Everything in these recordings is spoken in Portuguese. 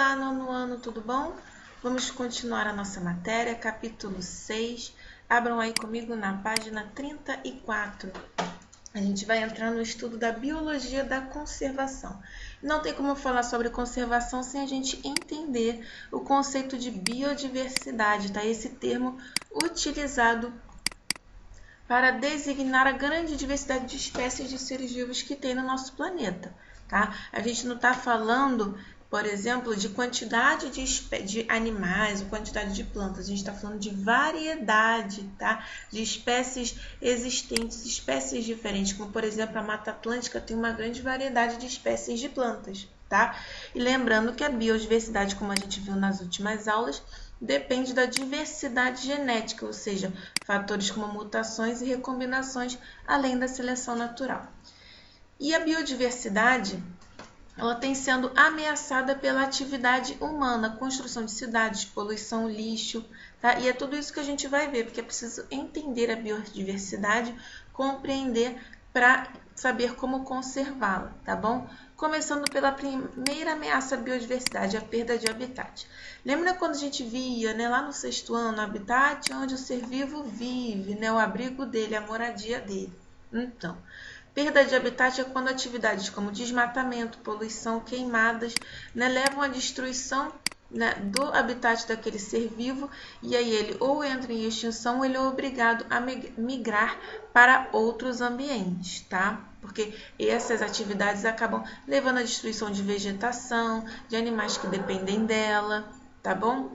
Olá, nono ano, tudo bom? Vamos continuar a nossa matéria, capítulo 6. Abram aí comigo na página 34. A gente vai entrar no estudo da biologia da conservação. Não tem como falar sobre conservação sem a gente entender o conceito de biodiversidade, tá? Esse termo utilizado para designar a grande diversidade de espécies de seres vivos que tem no nosso planeta, tá? A gente não está falando, por exemplo, de quantidade de animais ou quantidade de plantas. A gente está falando de variedade, tá? De espécies existentes, espécies diferentes, como, por exemplo, a Mata Atlântica tem uma grande variedade de espécies de plantas, tá? E lembrando que a biodiversidade, como a gente viu nas últimas aulas, depende da diversidade genética, ou seja, fatores como mutações e recombinações, além da seleção natural. E a biodiversidade, ela tem sendo ameaçada pela atividade humana, construção de cidades, poluição, lixo, tá? E é tudo isso que a gente vai ver, porque é preciso entender a biodiversidade, compreender para saber como conservá-la, tá bom? Começando pela primeira ameaça à biodiversidade, a perda de habitat. Lembra quando a gente via, né, lá no 6º ano, o habitat onde o ser vivo vive, né, o abrigo dele, a moradia dele. Então, perda de habitat é quando atividades como desmatamento, poluição, queimadas, né, levam à destruição, né, do habitat daquele ser vivo, e aí ele ou entra em extinção ou ele é obrigado a migrar para outros ambientes, tá? Porque essas atividades acabam levando à destruição de vegetação, de animais que dependem dela, tá bom?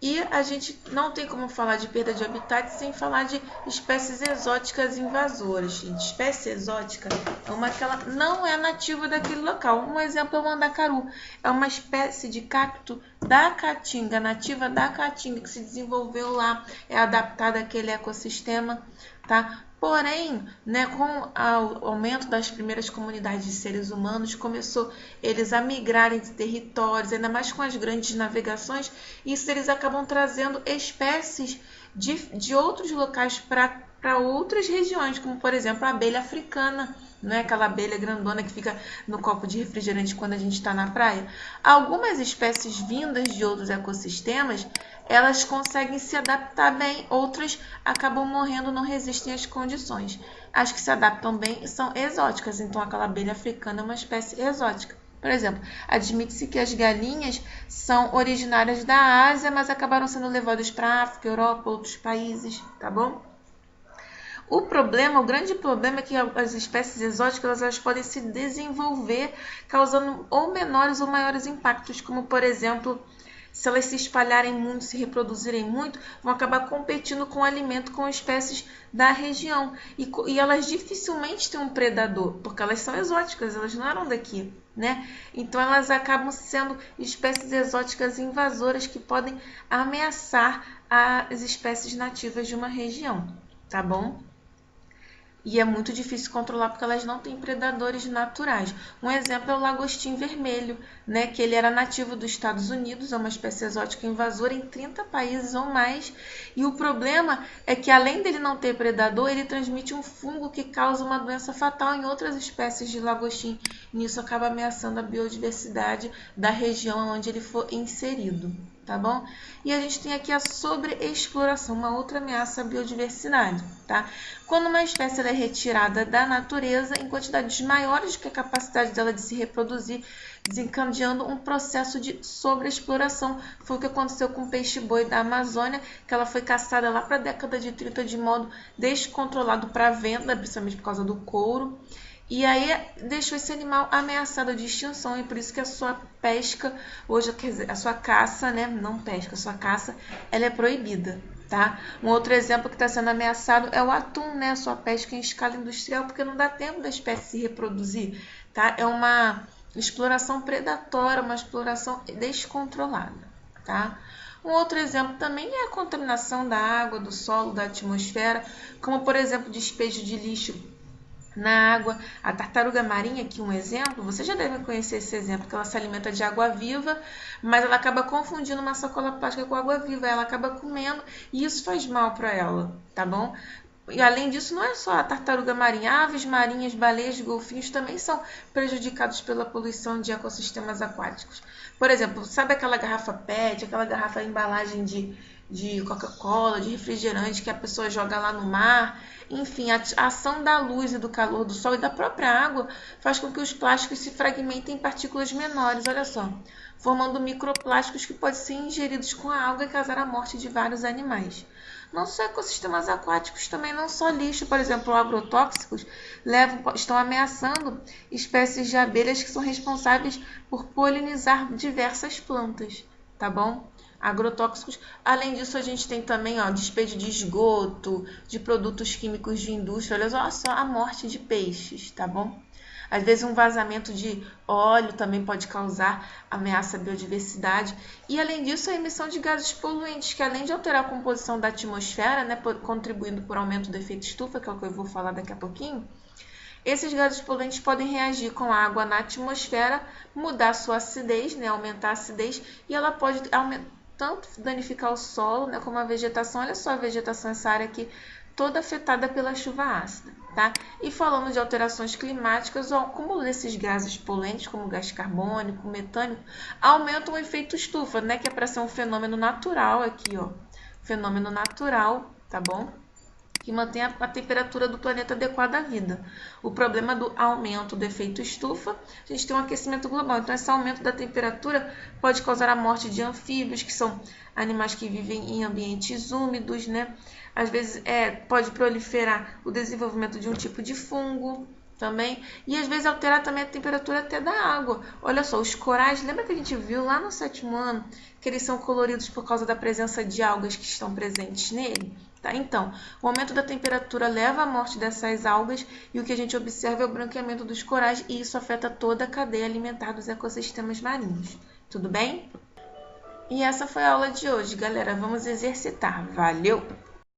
E a gente não tem como falar de perda de habitat sem falar de espécies exóticas invasoras. Gente, espécie exótica é uma que ela não é nativa daquele local. Um exemplo é o mandacaru. É uma espécie de cacto da caatinga, nativa da caatinga, que se desenvolveu lá, é adaptada àquele ecossistema, tá? Porém, né, com o aumento das primeiras comunidades de seres humanos, começou eles a migrarem de territórios, ainda mais com as grandes navegações, e isso eles acabam trazendo espécies de outros locais para outras regiões, como por exemplo a abelha africana, não é aquela abelha grandona que fica no copo de refrigerante quando a gente está na praia. Algumas espécies vindas de outros ecossistemas, elas conseguem se adaptar bem, outras acabam morrendo, não resistem às condições. As que se adaptam bem são exóticas, então aquela abelha africana é uma espécie exótica. Por exemplo, admite-se que as galinhas são originárias da Ásia, mas acabaram sendo levadas para a África, Europa, outros países, tá bom? O grande problema é que as espécies exóticas elas podem se desenvolver causando ou menores ou maiores impactos, como por exemplo, se elas se espalharem muito, se reproduzirem muito, vão acabar competindo com o alimento com espécies da região. E elas dificilmente têm um predador, porque elas são exóticas, elas não eram daqui, né? Então elas acabam sendo espécies exóticas invasoras que podem ameaçar as espécies nativas de uma região, tá bom? E é muito difícil controlar porque elas não têm predadores naturais. Um exemplo é o lagostim vermelho, né, que ele era nativo dos Estados Unidos, é uma espécie exótica invasora em 30 países ou mais. E o problema é que além dele não ter predador, ele transmite um fungo que causa uma doença fatal em outras espécies de lagostim. E isso acaba ameaçando a biodiversidade da região onde ele for inserido. Tá bom? E a gente tem aqui a sobreexploração, uma outra ameaça à biodiversidade, tá? Quando uma espécie é retirada da natureza em quantidades maiores do que a capacidade dela de se reproduzir, desencadeando um processo de sobreexploração. Foi o que aconteceu com o peixe-boi da Amazônia, que ela foi caçada lá para a década de 30 de modo descontrolado para venda, principalmente por causa do couro. E aí deixou esse animal ameaçado de extinção e por isso que a sua pesca, hoje, quer dizer, a sua caça, né, não pesca, a sua caça, ela é proibida, tá? Um outro exemplo que está sendo ameaçado é o atum, né, a sua pesca em escala industrial, porque não dá tempo da espécie se reproduzir, tá? É uma exploração predatória, uma exploração descontrolada, tá? Um outro exemplo também é a contaminação da água, do solo, da atmosfera, como por exemplo despejo de lixo na água. A tartaruga marinha, aqui um exemplo, você já deve conhecer esse exemplo, que ela se alimenta de água viva, mas ela acaba confundindo uma sacola plástica com água viva, ela acaba comendo e isso faz mal para ela, tá bom? E além disso, não é só a tartaruga marinha, aves marinhas, baleias, golfinhos também são prejudicados pela poluição de ecossistemas aquáticos. Por exemplo, sabe aquela garrafa PET, aquela garrafa embalagem de Coca-Cola, de refrigerante que a pessoa joga lá no mar? Enfim, a ação da luz e do calor do sol e da própria água faz com que os plásticos se fragmentem em partículas menores, olha só, formando microplásticos que podem ser ingeridos com a água e causar a morte de vários animais. Não só ecossistemas aquáticos, também não só lixo, por exemplo, agrotóxicos estão ameaçando espécies de abelhas que são responsáveis por polinizar diversas plantas, tá bom? Agrotóxicos. Além disso, a gente tem também despejo de esgoto, de produtos químicos de indústria, olha só a morte de peixes, tá bom? Às vezes um vazamento de óleo também pode causar ameaça à biodiversidade. E além disso, a emissão de gases poluentes, que além de alterar a composição da atmosfera, né, contribuindo por aumento do efeito estufa, que é o que eu vou falar daqui a pouquinho, esses gases poluentes podem reagir com a água na atmosfera, mudar sua acidez, né, aumentar a acidez, e ela pode tanto danificar o solo, né, como a vegetação. Olha só a vegetação, essa área aqui, toda afetada pela chuva ácida, tá? E falando de alterações climáticas, o acúmulo desses gases poluentes, como gás carbônico, metânico, aumenta o efeito estufa, né? Que é para ser um fenômeno natural aqui, ó. Fenômeno natural, tá bom? Que mantém a temperatura do planeta adequada à vida. O problema do aumento do efeito estufa, a gente tem um aquecimento global. Então, esse aumento da temperatura pode causar a morte de anfíbios, que são animais que vivem em ambientes úmidos, né? Às vezes pode proliferar o desenvolvimento de um tipo de fungo também. E às vezes alterar também a temperatura até da água. Olha só, os corais, lembra que a gente viu lá no 7º ano que eles são coloridos por causa da presença de algas que estão presentes nele? Tá? Então, o aumento da temperatura leva à morte dessas algas e o que a gente observa é o branqueamento dos corais e isso afeta toda a cadeia alimentar dos ecossistemas marinhos. Tudo bem? E essa foi a aula de hoje, galera. Vamos exercitar. Valeu!